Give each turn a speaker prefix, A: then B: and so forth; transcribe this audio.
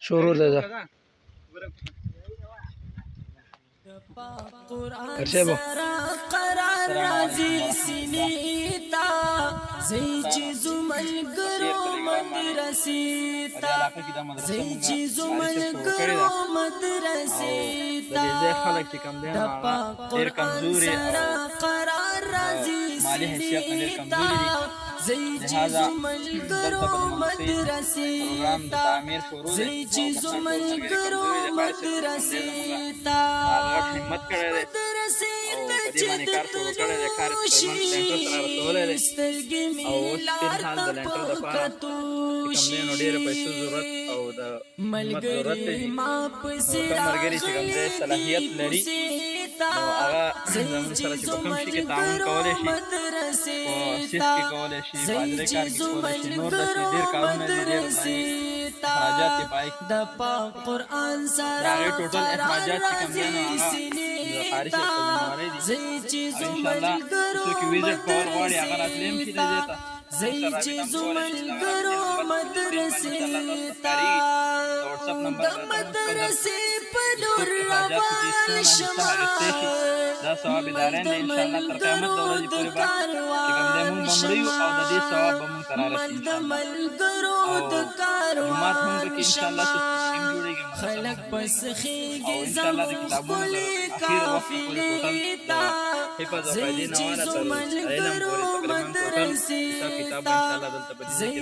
A: شروع ده
B: قرآن سرا قرار راځي سینیتا زئی چیزو ملګرو مدرسیتا زئی چیزو ملګرو مدرسیتا د قرآن سرا قرار راځي سینیتا زئی چیزو ملګرو مدرسیتا زئی چیزو ملګرو مدرسیتا
C: همت کړی دی او په دې باندې کار شروع کړی دی. کار لینټر سره رسولی دی او اوس فی الحال د لینټر دپاره چې کوم دی نو ډېرې پیسو ضرورت او د همت ضرورت دی. نو کوم ملګري چې کوم دی صلاحیت لري نو هغه زموږ سره چې په کوم شي کې تعاون کولی شي، په سیس کې کولی شي، په حاضرۍ کار کې کولی شي، نور داسې ډېر کارونه دي، ډېر اخراجات یې پای د هغې ټوټل اخراجات چې کوم دی نو هغه د قاري صاحب په ذمهوارۍ دي. او انشاءالله څوک یې ویزټ کول غواړي هغه راتلی هم شي دې ځای ته.
B: زئی چیزو ملګرو مدرسیتا د مدرسې په لور روان شمه
C: دا ثواب ادارین دی انشاءالله تر قیامت د ورځې پورې به چې کوم دی مونږ به مړه یو او د دې ثواب به مونږ ته رارسي انشاءالله. او جومات هم پکې انشاءالله څه سکیم جوړېږي
B: خلق پس خیږي
C: او انشاءالله د کتابونو تر اخر وخت پورې ټوټل د حفظ او فایدې نه واره تر علم پورې تقریبا ټوټل حساب کتاب انشاءالله دلته په دې